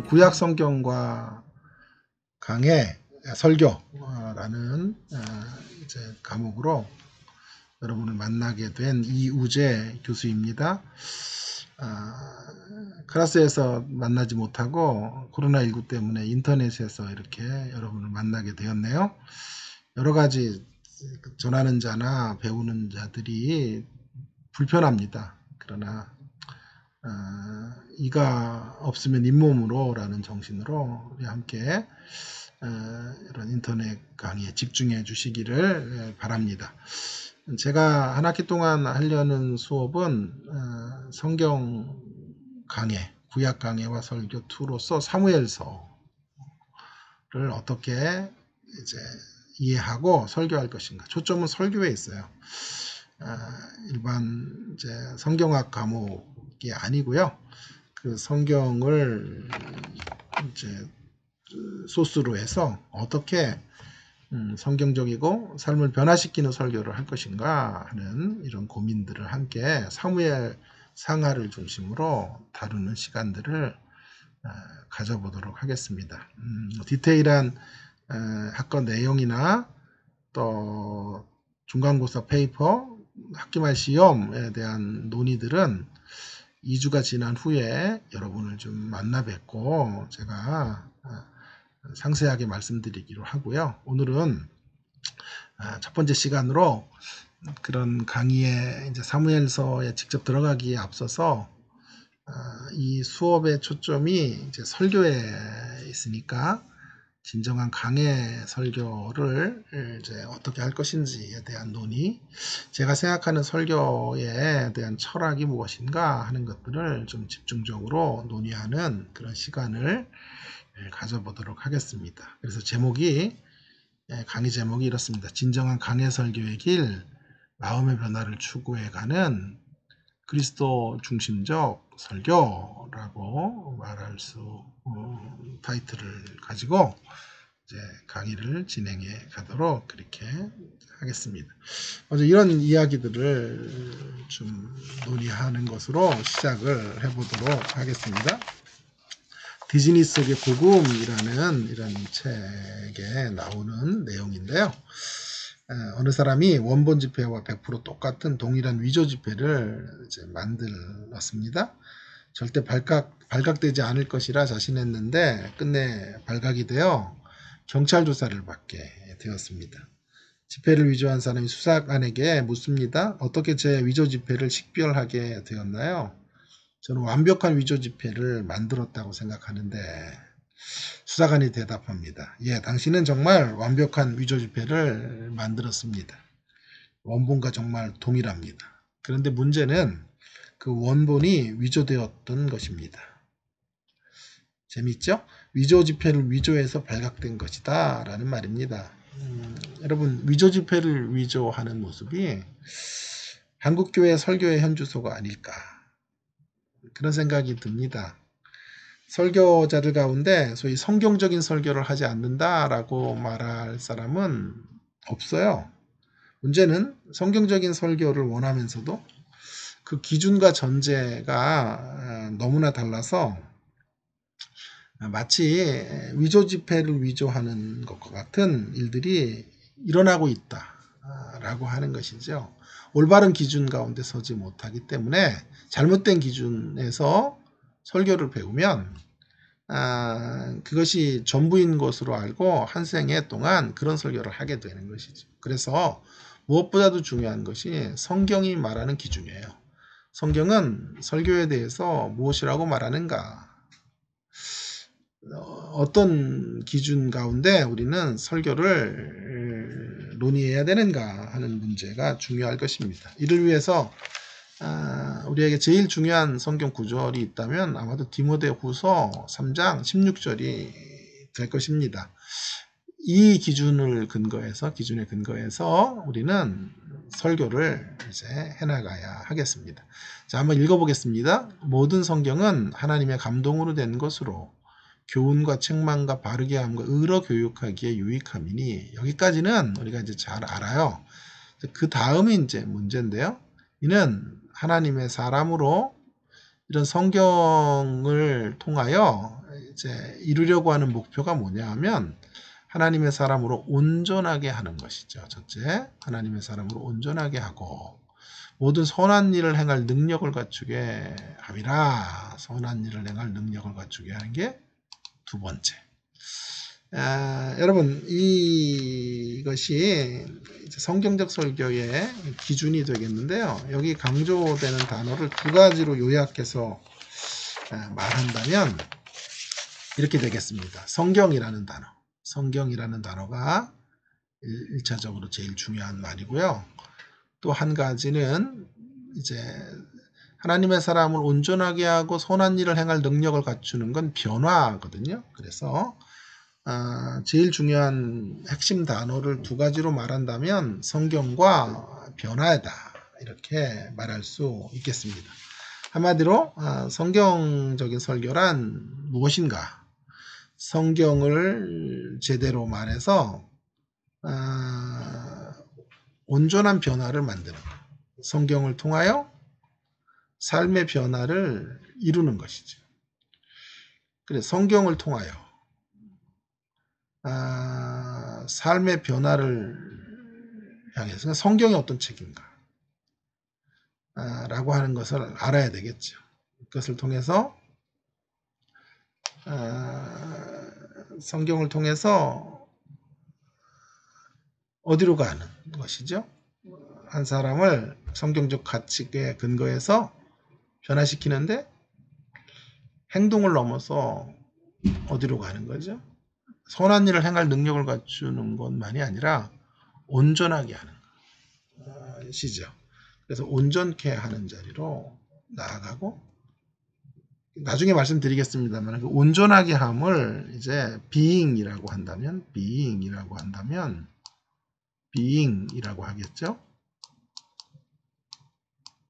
구약 성경과 강해 설교라는 이제 과목으로 여러분을 만나게 된 이우재 교수입니다. 클래스에서 만나지 못하고 코로나19 때문에 인터넷에서 이렇게 여러분을 만나게 되었네요. 여러 가지 전하는 자나 배우는 자들이 불편합니다. 그러나 이가 없으면 잇몸으로 라는 정신으로 우리 함께 이런 인터넷 강의에 집중해 주시기를 바랍니다. 제가 한 학기 동안 하려는 수업은 성경 강해, 구약 강해와 설교 2로서 사무엘서를 어떻게 이제 이해하고 설교할 것인가. 초점은 설교에 있어요. 일반 이제 성경학 과목이 아니고요. 그 성경을 이제 소스로 해서 어떻게 성경적이고 삶을 변화시키는 설교를 할 것인가 하는 이런 고민들을 함께 사무엘 상하를 중심으로 다루는 시간들을 가져보도록 하겠습니다. 디테일한 학과 내용이나 또 중간고사 페이퍼, 학기말 시험에 대한 논의들은 2주가 지난 후에 여러분을 좀 만나 뵙고 제가 상세하게 말씀드리기로 하고요. 오늘은 첫 번째 시간으로 그런 강의에 이제 사무엘서에 직접 들어가기에 앞서서 이 수업의 초점이 이제 설교에 있으니까 진정한 강해 설교를 이제 어떻게 할 것인지에 대한 논의, 제가 생각하는 설교에 대한 철학이 무엇인가 하는 것들을 좀 집중적으로 논의하는 그런 시간을 가져보도록 하겠습니다. 그래서 제목이 강의 제목이 이렇습니다. 진정한 강해 설교의 길, 마음의 변화를 추구해가는 그리스도 중심적 설교라고 말할 수 타이틀을 가지고 이제 강의를 진행해 가도록 그렇게 하겠습니다. 먼저 이런 이야기들을 좀 논의하는 것으로 시작을 해보도록 하겠습니다. 디즈니 속의 복음이라는 이런 책에 나오는 내용인데요. 어느 사람이 원본 지폐와 100% 똑같은 동일한 위조 지폐를 이제 만들었습니다. 절대 발각되지 않을 것이라 자신했는데 끝내 발각이 되어 경찰 조사를 받게 되었습니다. 지폐를 위조한 사람이 수사관에게 묻습니다. 어떻게 제 위조 지폐를 식별하게 되었나요? 저는 완벽한 위조 지폐를 만들었다고 생각하는데 수사관이 대답합니다. 예, 당신은 정말 완벽한 위조 지폐를 만들었습니다. 원본과 정말 동일합니다. 그런데 문제는 그 원본이 위조되었던 것입니다. 재밌죠? 위조 지폐를 위조해서 발각된 것이다 라는 말입니다. 여러분, 위조 지폐를 위조하는 모습이 한국교회 설교의 현주소가 아닐까, 그런 생각이 듭니다. 설교자들 가운데 소위 성경적인 설교를 하지 않는다라고 말할 사람은 없어요. 문제는 성경적인 설교를 원하면서도 그 기준과 전제가 너무나 달라서 마치 위조 지폐를 위조하는 것과 같은 일들이 일어나고 있다라고 하는 것이죠. 올바른 기준 가운데 서지 못하기 때문에 잘못된 기준에서 설교를 배우면 그것이 전부인 것으로 알고 한 생애 동안 그런 설교를 하게 되는 것이죠. 그래서 무엇보다도 중요한 것이 성경이 말하는 기준이에요. 성경은 설교에 대해서 무엇이라고 말하는가, 어떤 기준 가운데 우리는 설교를 논의해야 되는가 하는 문제가 중요할 것입니다. 이를 위해서 우리에게 제일 중요한 성경 구절이 있다면 아마도 디모데후서 3장 16절이 될 것입니다. 이 기준에 근거해서 우리는 설교를 이제 해나가야 하겠습니다. 자, 한번 읽어보겠습니다. 모든 성경은 하나님의 감동으로 된 것으로 교훈과 책망과 바르게 함과 의로 교육하기에 유익함이니, 여기까지는 우리가 이제 잘 알아요. 그 다음이 이제 문제인데요. 이는 하나님의 사람으로 이런 성경을 통하여 이제 이루려고 하는 목표가 뭐냐 하면 하나님의 사람으로 온전하게 하는 것이죠. 첫째, 하나님의 사람으로 온전하게 하고 모든 선한 일을 행할 능력을 갖추게 함이라. 선한 일을 행할 능력을 갖추게 하는 게 두 번째. 여러분 이것이 이제 성경적 설교의 기준이 되겠는데요. 여기 강조되는 단어를 두 가지로 요약해서 말한다면 이렇게 되겠습니다. 성경이라는 단어. 성경이라는 단어가 1차적으로 제일 중요한 말이고요. 또 한 가지는 이제 하나님의 사람을 온전하게 하고 선한 일을 행할 능력을 갖추는 건 변화거든요. 그래서 제일 중요한 핵심 단어를 두 가지로 말한다면 성경과 변화다 이렇게 말할 수 있겠습니다. 한마디로 성경적인 설교란 무엇인가? 성경을 제대로 말해서 온전한 변화를 만드는 것. 성경을 통하여 삶의 변화를 이루는 것이죠. 그래서 성경을 통하여 삶의 변화를 향해서 성경이 어떤 책인가 라고 하는 것을 알아야 되겠죠. 그것을 통해서 성경을 통해서 어디로 가는 것이죠? 한 사람을 성경적 가치에 근거해서 변화시키는데 행동을 넘어서 어디로 가는 거죠? 선한 일을 행할 능력을 갖추는 것만이 아니라 온전하게 하는 것이죠. 그래서 온전케 하는 자리로 나아가고 나중에 말씀드리겠습니다만 그 온전하게 함을 이제 being이라고 한다면 being이라고 하겠죠.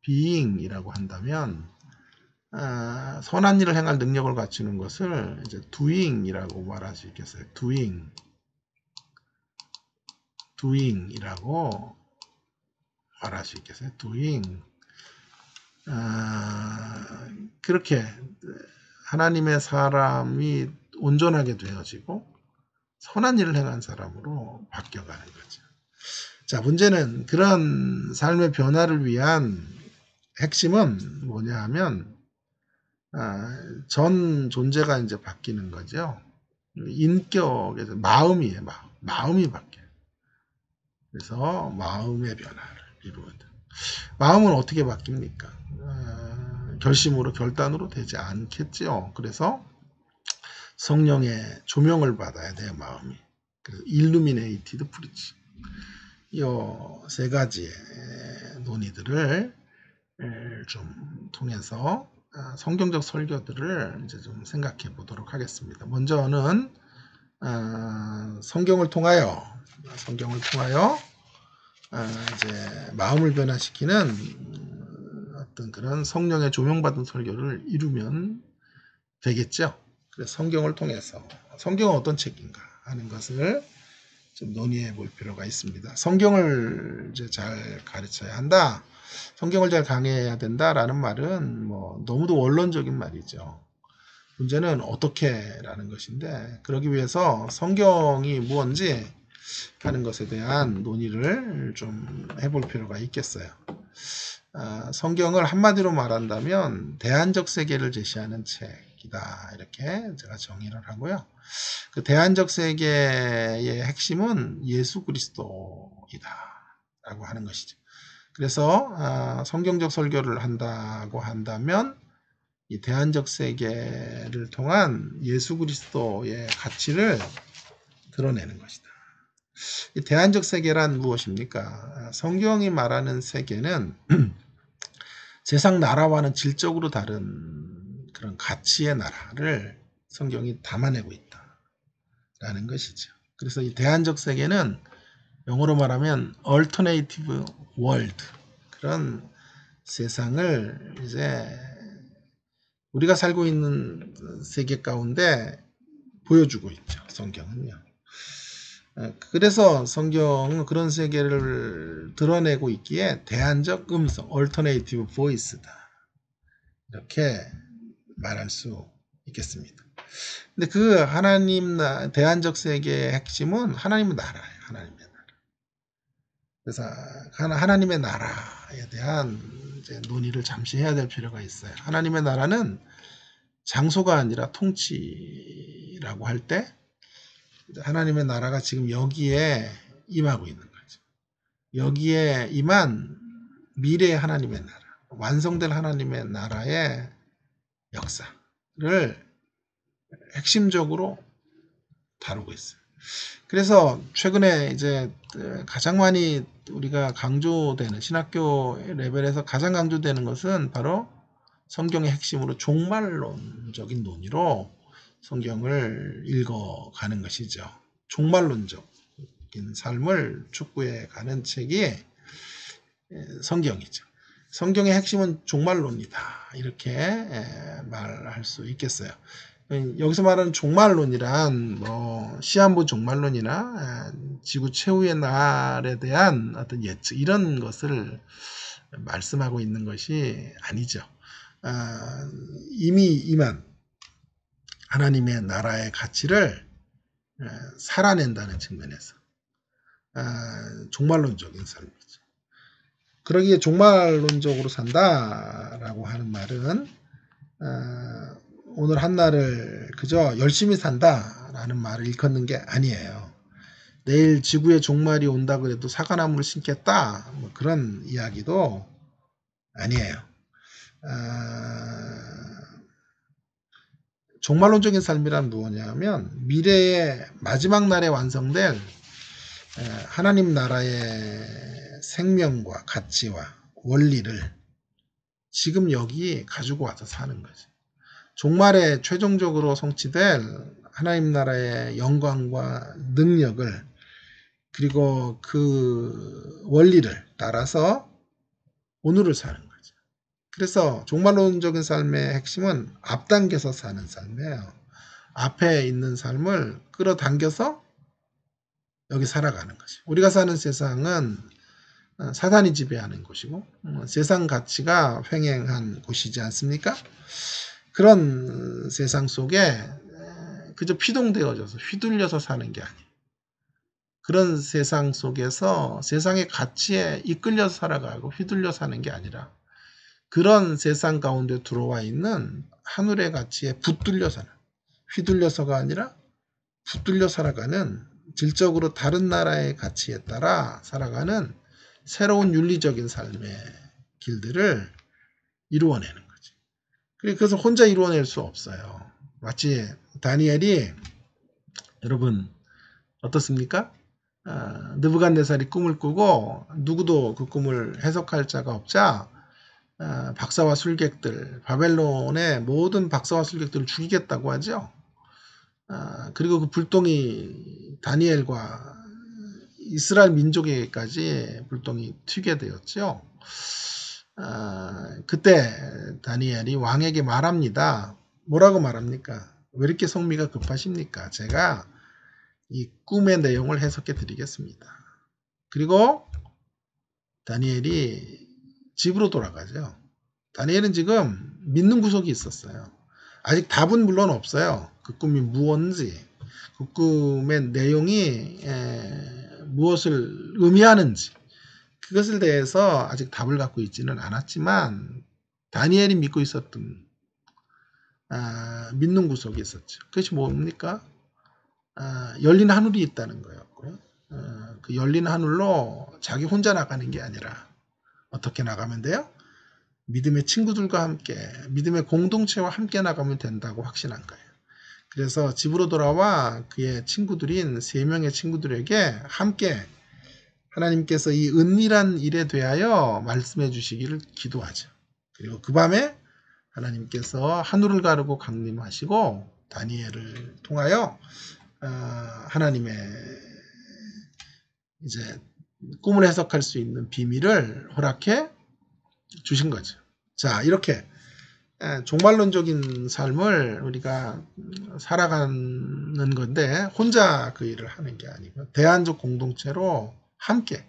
being이라고 한다면 선한 일을 행할 능력을 갖추는 것을 이제 doing이라고 말할 수 있겠어요. doing이라고 말할 수 있겠어요. doing. 그렇게 하나님의 사람이 온전하게 되어지고 선한 일을 행한 사람으로 바뀌어가는 거죠. 자, 문제는 그런 삶의 변화를 위한 핵심은 뭐냐 하면 전 존재가 이제 바뀌는 거죠. 인격에서 마음이 바뀌어요. 그래서 마음의 변화를 이루어다. 마음은 어떻게 바뀝니까? 결심으로 결단으로 되지 않겠죠. 그래서 성령의 조명을 받아야 돼요. 마음이. 그래서 illuminated preaching. 이 세 가지의 논의들을 좀 통해서 성경적 설교들을 이제 좀 생각해 보도록 하겠습니다. 먼저는 성경을 통하여 이제 마음을 변화시키는 어떤 그런 성령의 조명받은 설교를 이루면 되겠죠. 그래서 성경을 통해서 성경은 어떤 책인가 하는 것을 좀 논의해 볼 필요가 있습니다. 성경을 이제 잘 가르쳐야 한다. 성경을 잘 강해야 된다라는 말은 뭐 너무도 원론적인 말이죠. 문제는 어떻게라는 것인데 그러기 위해서 성경이 무엇인지 하는 것에 대한 논의를 좀 해볼 필요가 있겠어요. 성경을 한마디로 말한다면 대안적 세계를 제시하는 책이다. 이렇게 제가 정의를 하고요. 그 대안적 세계의 핵심은 예수 그리스도이다. 라고 하는 것이죠. 그래서 성경적 설교를 한다고 한다면 이 대안적 세계를 통한 예수 그리스도의 가치를 드러내는 것이다. 이 대안적 세계란 무엇입니까? 성경이 말하는 세계는 세상 나라와는 질적으로 다른 그런 가치의 나라를 성경이 담아내고 있다라는 것이죠. 그래서 이 대안적 세계는 영어로 말하면 alternative world, 그런 세상을 이제 우리가 살고 있는 세계 가운데 보여주고 있죠. 성경은요. 그래서 성경은 그런 세계를 드러내고 있기에 대안적 음성, alternative voice다. 이렇게 말할 수 있겠습니다. 근데 그 하나님 대안적 세계의 핵심은 하나님의 나라예요. 하나님의 나라. 그래서 하나님의 나라에 대한 이제 논의를 잠시 해야 될 필요가 있어요. 하나님의 나라는 장소가 아니라 통치라고 할 때 하나님의 나라가 지금 여기에 임하고 있는 거죠. 여기에 임한 미래의 하나님의 나라, 완성될 하나님의 나라의 역사를 핵심적으로 다루고 있어요. 그래서 최근에 이제 가장 많이 우리가 강조되는 신학교 레벨에서 가장 강조되는 것은 바로 성경의 핵심으로 종말론적인 논의로 성경을 읽어가는 것이죠. 종말론적인 삶을 추구해 가는 책이 성경이죠. 성경의 핵심은 종말론이다. 이렇게 말할 수 있겠어요. 여기서 말하는 종말론이란 뭐 시한부 종말론이나 지구 최후의 날에 대한 어떤 예측 이런 것을 말씀하고 있는 것이 아니죠. 이미 임한 하나님의 나라의 가치를 살아낸다는 측면에서 종말론적인 삶이죠. 그러기에 종말론적으로 산다라고 하는 말은 오늘 한날을 그저 열심히 산다라는 말을 일컫는 게 아니에요. 내일 지구의 종말이 온다 그래도 사과나무를 심겠다 뭐 그런 이야기도 아니에요. 종말론적인 삶이란 무엇이냐면 미래의 마지막 날에 완성될 하나님 나라의 생명과 가치와 원리를 지금 여기 가지고 와서 사는 거죠. 종말에 최종적으로 성취될 하나님 나라의 영광과 능력을 그리고 그 원리를 따라서 오늘을 사는 거죠. 그래서 종말론적인 삶의 핵심은 앞당겨서 사는 삶이에요. 앞에 있는 삶을 끌어당겨서 여기 살아가는 거죠. 우리가 사는 세상은 사단이 지배하는 곳이고 세상 가치가 횡행한 곳이지 않습니까? 그런 세상 속에 그저 피동되어져서 휘둘려서 사는 게 아니에요. 그런 세상 속에서 세상의 가치에 이끌려서 살아가고 휘둘려 사는 게 아니라 그런 세상 가운데 들어와 있는 하늘의 가치에 붙들려 사는, 휘둘려서가 아니라 붙들려 살아가는 질적으로 다른 나라의 가치에 따라 살아가는 새로운 윤리적인 삶의 길들을 이루어내는 거지. 그래서 혼자 이루어낼 수 없어요. 마치 다니엘이 여러분 어떻습니까? 느부갓네살이 꿈을 꾸고 누구도 그 꿈을 해석할 자가 없자 박사와 술객들, 바벨론의 모든 박사와 술객들을 죽이겠다고 하죠. 그리고 그 불똥이 다니엘과 이스라엘 민족에게까지 불똥이 튀게 되었죠. 그때 다니엘이 왕에게 말합니다. 뭐라고 말합니까? 왜 이렇게 성미가 급하십니까? 제가 이 꿈의 내용을 해석해 드리겠습니다. 그리고 다니엘이 집으로 돌아가죠. 다니엘은 지금 믿는 구석이 있었어요. 아직 답은 물론 없어요. 그 꿈이 무엇인지, 그 꿈의 내용이 무엇을 의미하는지 그것에 대해서 아직 답을 갖고 있지는 않았지만 다니엘이 믿고 있었던 믿는 구석이 있었죠. 그것이 뭡니까? 열린 하늘이 있다는 거였고요. 그 열린 하늘로 자기 혼자 나가는 게 아니라 어떻게 나가면 돼요? 믿음의 친구들과 함께, 믿음의 공동체와 함께 나가면 된다고 확신한 거예요. 그래서 집으로 돌아와 그의 친구들인 3명의 친구들에게 함께 하나님께서 이 은밀한 일에 대하여 말씀해 주시기를 기도하죠. 그리고 그 밤에 하나님께서 하늘을 가르고 강림하시고 다니엘을 통하여 하나님의 이제 꿈을 해석할 수 있는 비밀을 허락해 주신 거죠. 자, 이렇게 종말론적인 삶을 우리가 살아가는 건데 혼자 그 일을 하는 게 아니고 대안적 공동체로 함께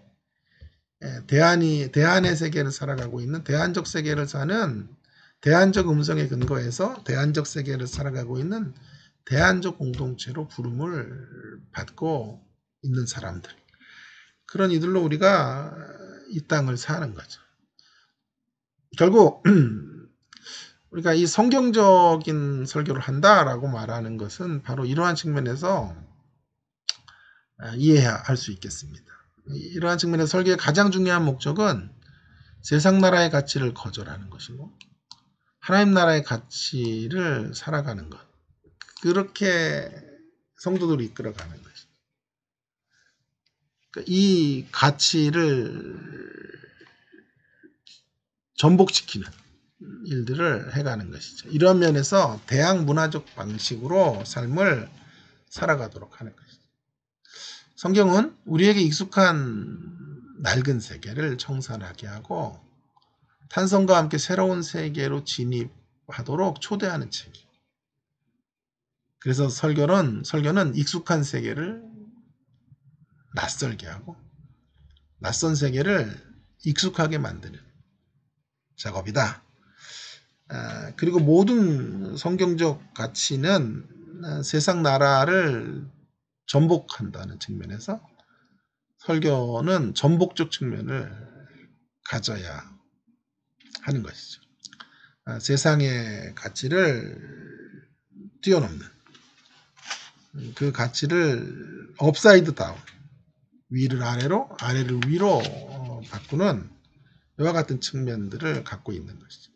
대안의 세계를 살아가고 있는 대안적 세계를 사는 대안적 음성에 근거해서 대안적 세계를 살아가고 있는 대안적 공동체로 부름을 받고 있는 사람들. 그런 이들로 우리가 이 땅을 사는 거죠. 결국 우리가 이 성경적인 설교를 한다라고 말하는 것은 바로 이러한 측면에서 이해할 수 있겠습니다. 이러한 측면에서 설교의 가장 중요한 목적은 세상 나라의 가치를 거절하는 것이고 하나님 나라의 가치를 살아가는 것. 그렇게 성도들을 이끌어가는 것이죠. 그러니까 이 가치를 전복시키는 일들을 해가는 것이죠. 이런 면에서 대항 문화적 방식으로 삶을 살아가도록 하는 것이죠. 성경은 우리에게 익숙한 낡은 세계를 청산하게 하고 탄성과 함께 새로운 세계로 진입하도록 초대하는 책이에요. 그래서 설교는 익숙한 세계를 낯설게 하고 낯선 세계를 익숙하게 만드는 작업이다. 그리고 모든 성경적 가치는 세상 나라를 전복한다는 측면에서 설교는 전복적 측면을 가져야 하는 것이죠. 세상의 가치를 뛰어넘는 그 가치를 업사이드 다운, 위를 아래로, 아래를 위로 바꾸는 이와 같은 측면들을 갖고 있는 것이죠.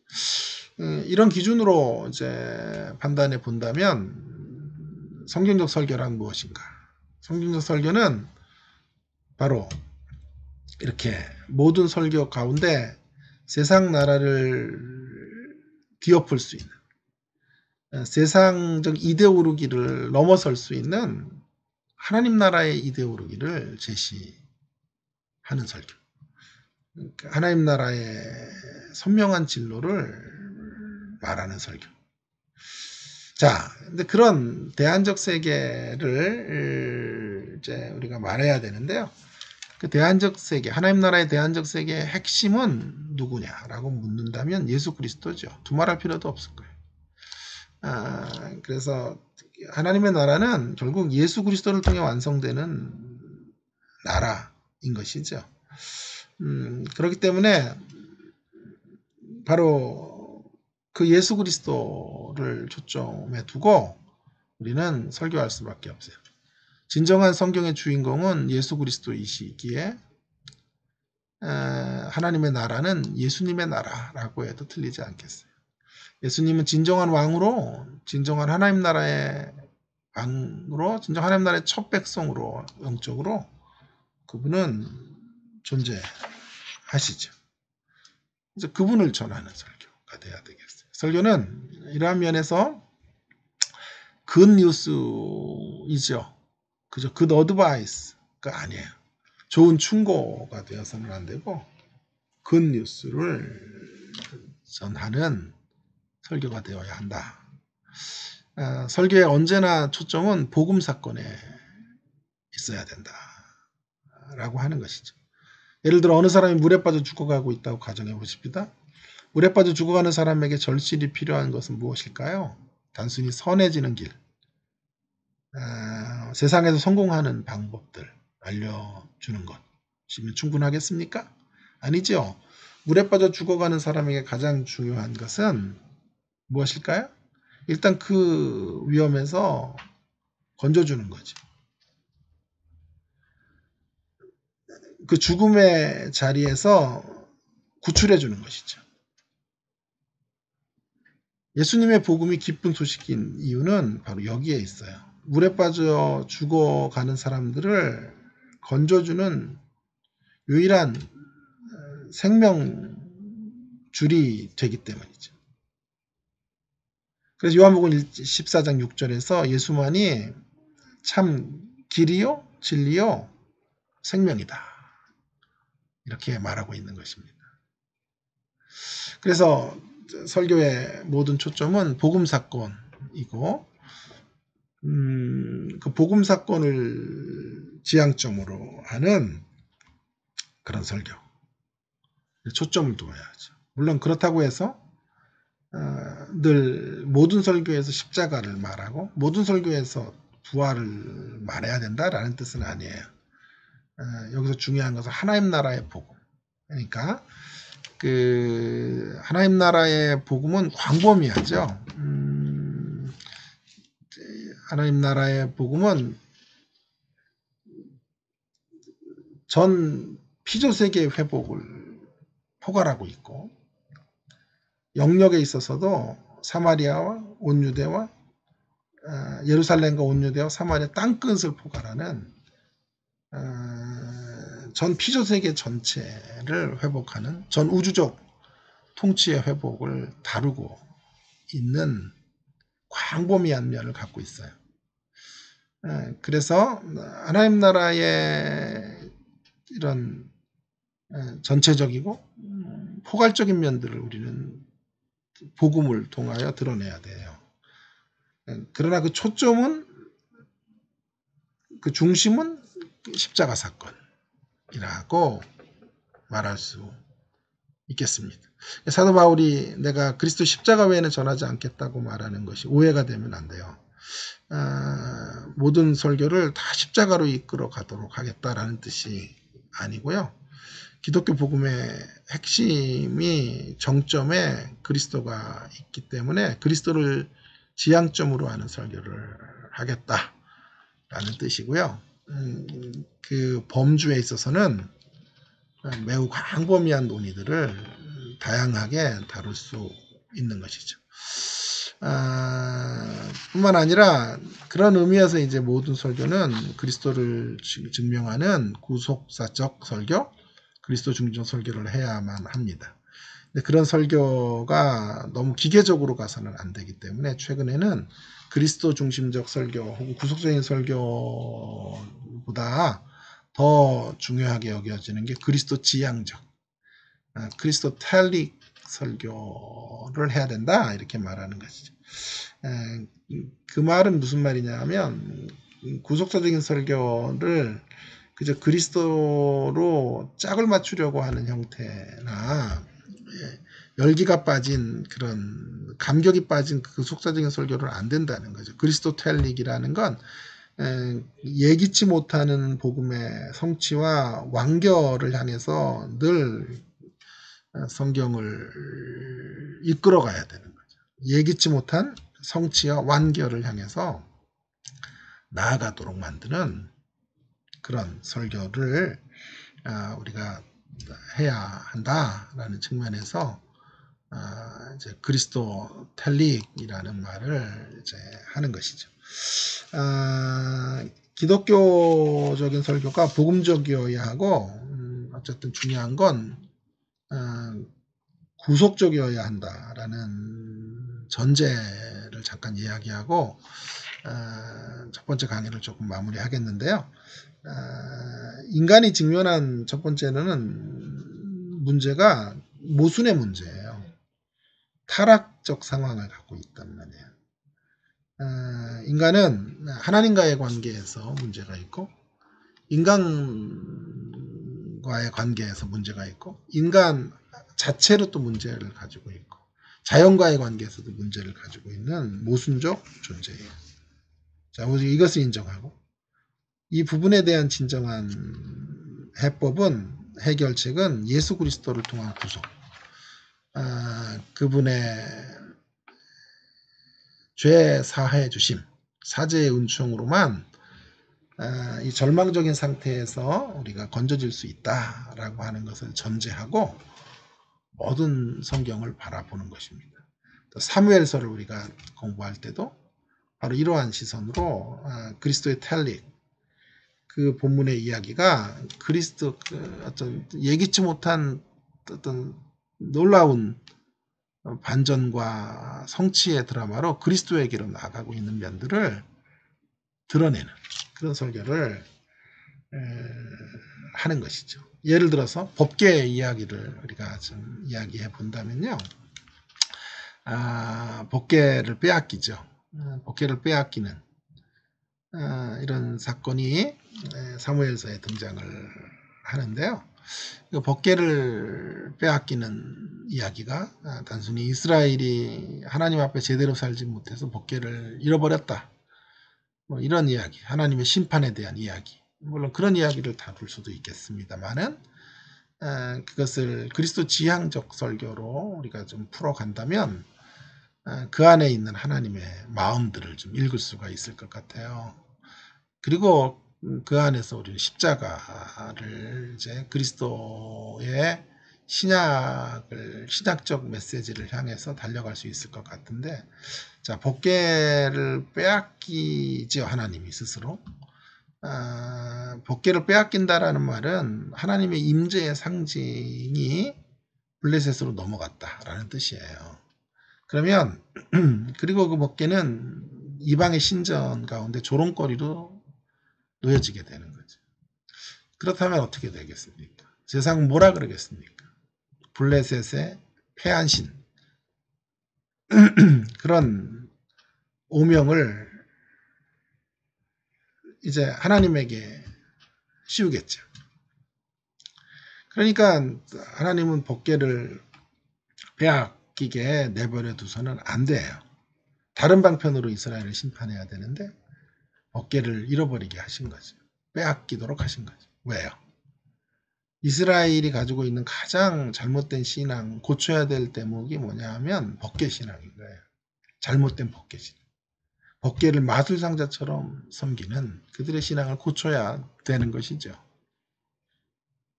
이런 기준으로 이제 판단해 본다면 성경적 설교란 무엇인가? 성경적 설교는 바로 이렇게 모든 설교 가운데 세상 나라를 뒤엎을 수 있는 세상적 이데올로기를 넘어설 수 있는 하나님 나라의 이데올로기를 제시하는 설교. 하나님 나라의 선명한 진로를 말하는 설교. 자, 근데 그런 대안적 세계를 이제 우리가 말해야 되는데요. 그 대안적 세계, 하나님 나라의 대안적 세계의 핵심은 누구냐라고 묻는다면 예수 그리스도죠. 두말할 필요도 없을 거예요. 그래서 하나님의 나라는 결국 예수 그리스도를 통해 완성되는 나라인 것이죠. 그렇기 때문에 바로 그 예수 그리스도를 초점에 두고 우리는 설교할 수밖에 없어요. 진정한 성경의 주인공은 예수 그리스도이시기에 하나님의 나라는 예수님의 나라라고 해도 틀리지 않겠어요. 예수님은 진정한 왕으로, 진정한 하나님 나라의 왕으로, 진정 하나님 나라의 첫 백성으로 영적으로 그분은 존재하시죠. 그래서 그분을 전하는 설교가 돼야 되겠어요. 설교는 이러한 면에서 굿뉴스이죠. 그저 굿 어드바이스가 아니에요. 좋은 충고가 되어서는 안 되고 굿뉴스를 전하는 설교가 되어야 한다. 설교의 언제나 초점은 복음 사건에 있어야 된다. 라고 하는 것이죠. 예를 들어 어느 사람이 물에 빠져 죽어가고 있다고 가정해 보십니다. 물에 빠져 죽어가는 사람에게 절실히 필요한 것은 무엇일까요? 단순히 선해지는 길, 세상에서 성공하는 방법들 알려주는 것이면 충분하겠습니까? 아니죠. 물에 빠져 죽어가는 사람에게 가장 중요한 것은 무엇일까요? 일단 그 위험에서 건져주는 거죠. 그 죽음의 자리에서 구출해 주는 것이죠. 예수님의 복음이 기쁜 소식인 이유는 바로 여기에 있어요. 물에 빠져 죽어가는 사람들을 건져주는 유일한 생명줄이 되기 때문이죠. 그래서 요한복음 14장 6절에서 예수만이 참 길이요 진리요 생명이다. 이렇게 말하고 있는 것입니다. 그래서 설교의 모든 초점은 복음 사건이고 그 복음 사건을 지향점으로 하는 그런 설교. 초점을 두어야 하죠. 물론 그렇다고 해서 늘 모든 설교에서 십자가를 말하고 모든 설교에서 부활을 말해야 된다라는 뜻은 아니에요. 여기서 중요한 것은 하나님 나라의 복음. 그러니까 그 하나님 나라의 복음은 광범위하죠. 하나님 나라의 복음은 전 피조세계의 회복을 포괄하고 있고 영역에 있어서도 사마리아와 온 유대와 예루살렘과 온 유대와 사마리아 땅끝을 포괄하는 전 피조세계 전체를 회복하는 전 우주적 통치의 회복을 다루고 있는 광범위한 면을 갖고 있어요. 그래서 하나님 나라의 이런 전체적이고 포괄적인 면들을 우리는 복음을 통하여 드러내야 돼요. 그러나 그 초점은 그 중심은 십자가 사건이라고 말할 수 있겠습니다. 사도 바울이 내가 그리스도 십자가 외에는 전하지 않겠다고 말하는 것이 오해가 되면 안 돼요. 모든 설교를 다 십자가로 이끌어 가도록 하겠다라는 뜻이 아니고요. 기독교 복음의 핵심이 정점에 그리스도가 있기 때문에 그리스도를 지향점으로 하는 설교를 하겠다라는 뜻이고요. 그 범주에 있어서는 매우 광범위한 논의들을 다양하게 다룰 수 있는 것이죠. 뿐만 아니라 그런 의미에서 이제 모든 설교는 그리스도를 증명하는 구속사적 설교, 그리스도 중심적 설교를 해야만 합니다. 근데 그런 설교가 너무 기계적으로 가서는 안 되기 때문에 최근에는 그리스도 중심적 설교 혹은 구속적인 설교보다 더 중요하게 여겨지는 게 그리스도 지향적, 크리스토텔릭 설교를 해야 된다 이렇게 말하는 것이죠. 그 말은 무슨 말이냐 하면 구속사적인 설교를 그저 그리스도로 짝을 맞추려고 하는 형태나 열기가 빠진 그런 감격이 빠진 그 속사적인 설교를 안 된다는 거죠. 그리스도텔릭이라는 건 예기치 못하는 복음의 성취와 완결을 향해서 늘 성경을 이끌어가야 되는 거죠. 예기치 못한 성취와 완결을 향해서 나아가도록 만드는 그런 설교를 우리가 해야 한다라는 측면에서 이제 그리스도텔릭이라는 말을 이제 하는 것이죠. 기독교적인 설교가 복음적이어야 하고 어쨌든 중요한 건 구속적이어야 한다라는 전제를 잠깐 이야기하고 첫 번째 강의를 조금 마무리하겠는데요. 인간이 직면한 첫 번째는 문제가 모순의 문제예요. 타락적 상황을 갖고 있단 말이에요. 인간은 하나님과의 관계에서 문제가 있고 인간과의 관계에서 문제가 있고 인간 자체로 또 문제를 가지고 있고 자연과의 관계에서도 문제를 가지고 있는 모순적 존재예요. 자, 우리 이것을 인정하고 이 부분에 대한 진정한 해법은 해결책은 예수 그리스도를 통한 구속, 그분의 죄 사해 주심, 사죄의 은총으로만 이 절망적인 상태에서 우리가 건져질 수 있다라고 하는 것을 전제하고 모든 성경을 바라보는 것입니다. 사무엘서를 우리가 공부할 때도 바로 이러한 시선으로 그리스도의 텔릭, 그 본문의 이야기가 그리스도 어떤 예기치 못한 어떤 놀라운 반전과 성취의 드라마로 그리스도에게로 나아가고 있는 면들을 드러내는 그런 설교를 하는 것이죠. 예를 들어서 법계의 이야기를 우리가 좀 이야기해 본다면요. 법계를 빼앗기죠. 법계를 빼앗기는 이런 사건이 사무엘서에 등장을 하는데요. 법궤를 빼앗기는 이야기가 단순히 이스라엘이 하나님 앞에 제대로 살지 못해서 법궤를 잃어버렸다. 뭐 이런 이야기, 하나님의 심판에 대한 이야기. 물론 그런 이야기를 다룰 수도 있겠습니다만은 그것을 그리스도 지향적 설교로 우리가 좀 풀어간다면 그 안에 있는 하나님의 마음들을 좀 읽을 수가 있을 것 같아요. 그리고 그 안에서 우리는 십자가를 이제 그리스도의 신약적 메시지를 향해서 달려갈 수 있을 것 같은데, 자, 법궤를 빼앗기죠, 하나님이 스스로. 법궤를 빼앗긴다라는 말은 하나님의 임재의 상징이 블레셋으로 넘어갔다라는 뜻이에요. 그러면 그리고 그 법궤는 이방의 신전 가운데 조롱거리로 놓여지게 되는 거죠. 그렇다면 어떻게 되겠습니까? 세상은 뭐라 그러겠습니까? 블레셋의 패한신 그런 오명을 이제 하나님에게 씌우겠죠. 그러니까 하나님은 법궤를 빼앗기게 내버려 두서는 안 돼요. 다른 방편으로 이스라엘을 심판해야 되는데 법궤를 잃어버리게 하신 거죠. 빼앗기도록 하신 거죠. 왜요? 이스라엘이 가지고 있는 가장 잘못된 신앙, 고쳐야 될 대목이 뭐냐 하면 법궤 신앙인 거예요. 잘못된 법궤 신앙. 법궤를 마술상자처럼 섬기는 그들의 신앙을 고쳐야 되는 것이죠.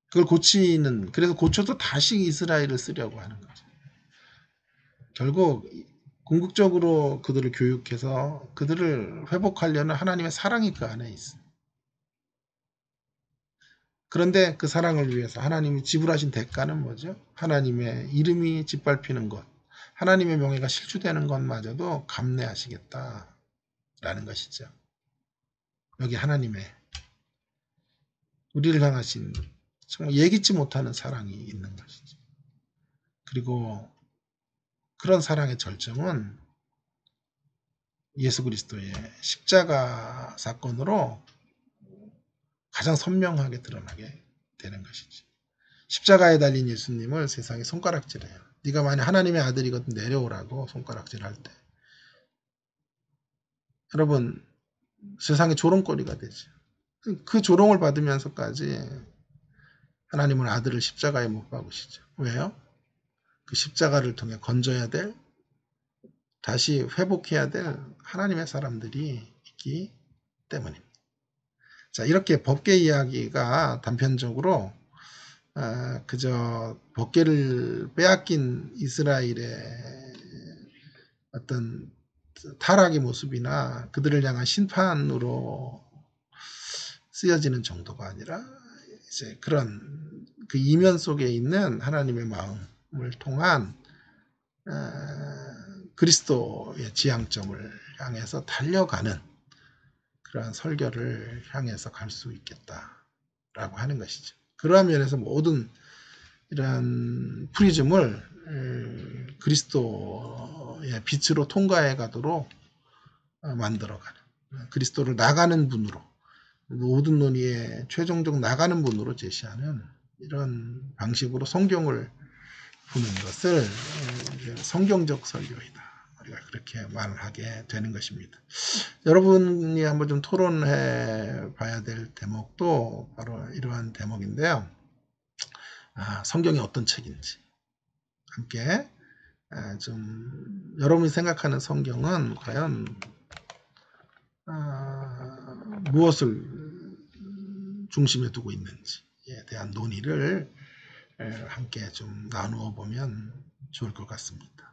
그걸 고치는, 그래서 고쳐도 다시 이스라엘을 쓰려고 하는 거죠. 결국 궁극적으로 그들을 교육해서 그들을 회복하려는 하나님의 사랑이 그 안에 있어요. 그런데 그 사랑을 위해서 하나님이 지불하신 대가는 뭐죠? 하나님의 이름이 짓밟히는 것, 하나님의 명예가 실추되는 것마저도 감내하시겠다라는 것이죠. 여기 하나님의 우리를 향하신 정말 예기치 못하는 사랑이 있는 것이죠. 그리고 그런 사랑의 절정은 예수 그리스도의 십자가 사건으로 가장 선명하게 드러나게 되는 것이지. 십자가에 달린 예수님을 세상에 손가락질해요. 네가 만약 하나님의 아들이거든 내려오라고 손가락질할 때 여러분 세상에 조롱거리가 되죠. 그 조롱을 받으면서까지 하나님은 아들을 십자가에 못 박으시죠. 왜요? 그 십자가를 통해 건져야 될, 다시 회복해야 될 하나님의 사람들이 있기 때문입니다. 자, 이렇게 법궤 이야기가 단편적으로 그저 법궤를 빼앗긴 이스라엘의 어떤 타락의 모습이나 그들을 향한 심판으로 쓰여지는 정도가 아니라 이제 그런 그 이면 속에 있는 하나님의 마음을 통한 그리스도의 지향점을 향해서 달려가는 그러한 설교를 향해서 갈 수 있겠다라고 하는 것이죠. 그러한 면에서 모든 이러한 프리즘을 그리스도의 빛으로 통과해 가도록 만들어가는, 그리스도를 나가는 분으로, 모든 논의에 최종적 나가는 분으로 제시하는 이런 방식으로 성경을 보는 것을 성경적 설교이다. 우리가 그렇게 말을 하게 되는 것입니다. 여러분이 한번 좀 토론해 봐야 될 대목도 바로 이러한 대목인데요. 성경이 어떤 책인지 함께 좀 여러분이 생각하는 성경은 과연 무엇을 중심에 두고 있는지에 대한 논의를 함께 좀 나누어 보면 좋을 것 같습니다.